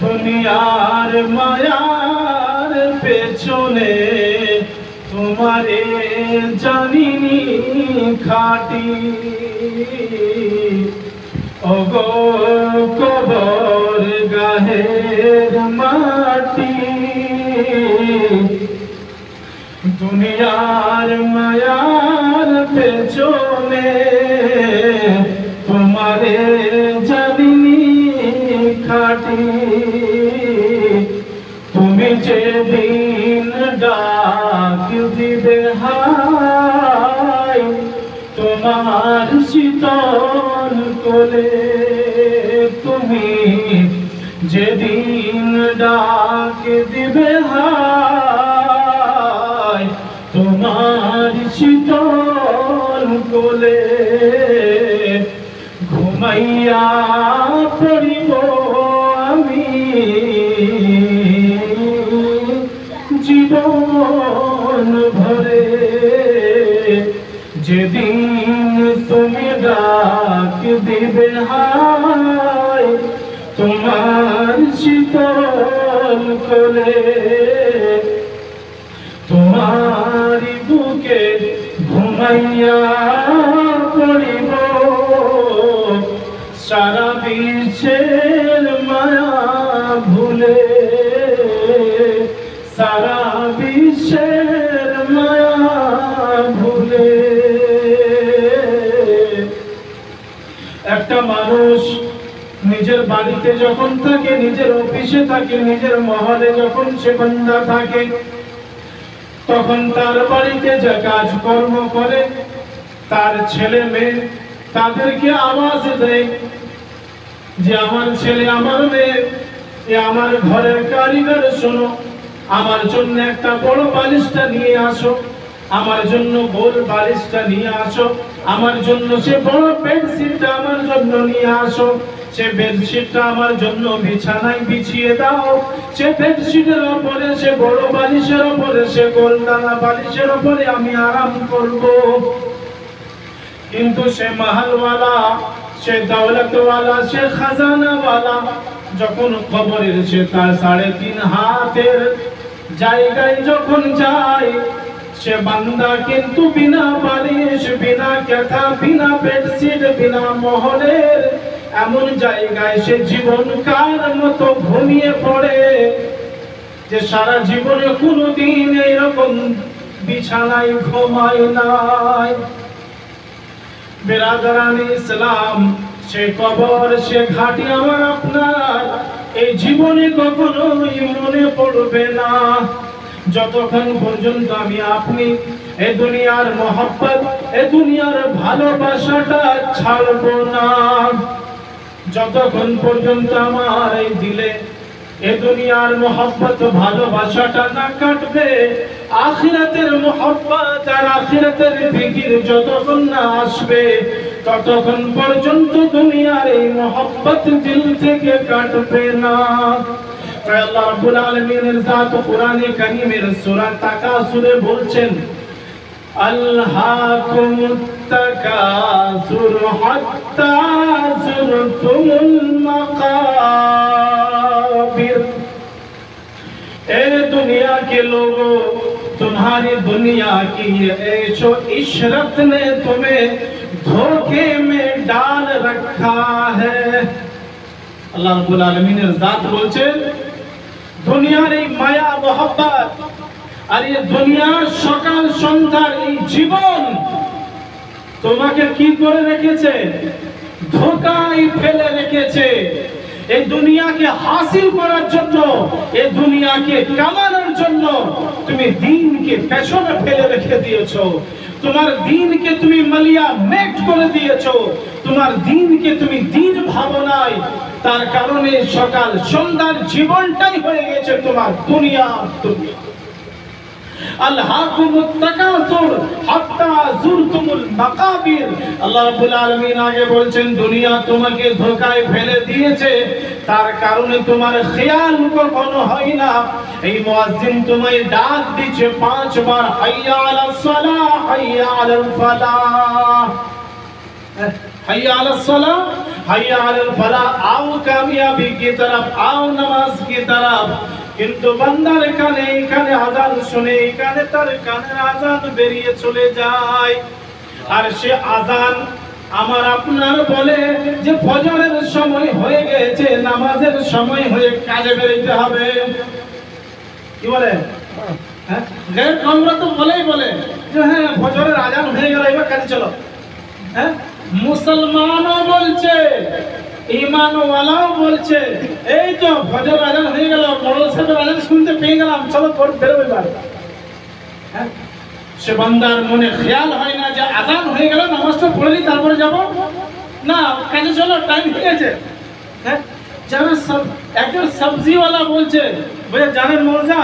দুনিয়ার মায়ার পেছনে তোমারে জানিনি খাটি ওগো কবর গাহের মাটি দুনিয়ার মায়ার পেছনে তোমারে জানিনি খাটি তুমি যেদিন ডাক দিবে হায় তোমার শীতল কোলে তুমি যেদিন ডাক দিবে হায় তোমার শীতল কোলে ঘুমাইয়া পড়িব আমি জীবন ভরে যেদিন তুমি ডাক দিবে হায় তোমার শীতল কোলে তোমারি বুকে ঘুমাইয়া পড়িব সারা বিশ্বের মায়া ভুলে সারা বিশ্বের মায়া ভুলে একটা মানুষ নিজের বাড়িতে যখন থাকে নিজের অফিসে থাকে নিজের মহলে যখন সে বান্দা থাকে তখন তার বাড়িতে যে কাজকর্ম করে তার ছেলে মেয়ে তাদেরকে আওয়াজ দেয় যে আমার ছেলে আমার মেয়ে আমার ঘরের কারিগর শোনো আমার জন্য একটা বড় বালিশটা নিয়ে আসো আমার জন্য গোল বালিশটা নিয়ে আসো আমার জন্য সে বড় বেডশিটটা আমার জন্য নিয়ে আসো সে বেডশিটটা আমার জন্য বিছানায় বিছিয়ে দাও সে বেডশিটের উপরে সে বড় বালিশের উপরে সে গোলদানা বালিশের উপরে আমি আরাম করব কিন্তু সে মাহালওয়ালা সে দৌলতওয়ালা সে খাজানাওয়ালা যখন খবর এসে তার 3.5 হাতের জায়গায় যখন যায় সে বান্দা কিন্তু বিনা বালিশ বিনা কাঁথা বিনা বেডশিট বিনা মহলের এমন জায়গায় সে জীবনকার মতো ঘুমিয়ে পড়ে যে সারা জীবনে কোনোদিন এরকম বিছানায় ঘুমায় নাই বেরাদারানে ইসলাম সে কবর সে ঘাটি আমার আপনার এই জীবনে কখনোই মনে পড়বে না যতক্ষণ পর্যন্ত আমি আপনি এই দুনিয়ার মহব্বত এই দুনিয়ার ভালোবাসাটা ছাড়বো না যতক্ষণ পর্যন্ত আমার এই দিলে এই দুনিয়ার মহব্বত ভালোবাসাটা না কাটবে আখিরাতের মহব্বত আর আখিরাতের ফিকির যতক্ষণ না আসবে ততক্ষণ পর্যন্ত দুনিয়ার এই মহব্বত দিল থেকে কাটবে না তাই আল্লাহ রাব্বুল আলামিনের জাত কোরআনে কারীমের সূরা তাকাসুরে বলছেন আলহাকুমুত তাকাসুর হাত্তা যুরতুমুল মাকাবির ए दुनिया के लोगों तुम्हारी दुनिया की ये ऐशो इशरत ने तुम्हें धोखे में डाल रखा है अल्लाह रब्बुल आलमीনের জাত বলছেন দুনিয়ার এই মায়া মোহব্বত আর এই দুনিয়ার সকাল সন্ধ্যার এই জীবন তোমাকে কি করে রেখেছে ধোঁকায় ফেলে রেখেছে এই দুনিয়াকে হাসিল করার জন্য এই দুনিয়াকে কামানোর জন্য তুমি দ্বীনকে পেছনে ফেলে রেখে দিয়েছো তোমার দ্বীনকে তুমি মালিয়া মেট করে দিয়েছো তোমার দ্বীনকে তুমি দ্বীন ভাবো নাই তার কারণে সকাল সন্ধ্যার জীবনটাই হয়ে গেছে তোমার দুনিয়া আলহাকুমুত তাকাসুর হাত্তা যুরতুমুল মাকাবির আল্লাহ রাব্বুল আলামিন আগে বলছেন দুনিয়া তোমাকে ধোঁকায় ফেলে দিয়েছে তার কারণে তোমার খেয়াল কখনো হয় না এই মুয়াজ্জিন তোমায় ডাক দিচ্ছে 5 বার হাইয়া আলাস সালাহ হাইয়া আলাল ফালাহ हैया अलस सलाह, हैया अलल फलाह, आओ कामयाबी की तरफ, आओ नमाज की तरफ। কিন্তু বান্দার কানে আযান শুনে কানে তার কানের আযান বেরিয়ে চলে যায়, আর সে আযান আমার আপনার বলে যে ফজরের সময় হয়ে গেছে, নামাজের সময় হয়ে কাজে বেরোতে হবে। কি বলে? হ্যাঁ, গায়ের কমরা তো বলে যে হ্যাঁ ফজরের আযান হয়ে গেল, এবার কাজে চলো। হ্যাঁ, মুসলমানও বলছে, ঈমানওয়ালাও বলছে, এই তো ফজর আযান হয়ে গেল, মোড়ল সাহেবের আযান শুনতে পেয়ে গেলাম, চলো বেরোবো এবার। হ্যাঁ, সে বান্দার মনে খেয়াল হয় না যে আযান হয়ে গেল, নামাজটা পড়ে নি তারপরে যাব না, কাজে চলো, টাইম হয়ে গেছে। হ্যাঁ, যারা একজন সবজিওয়ালা বলছে, বলে জানেন মৌজা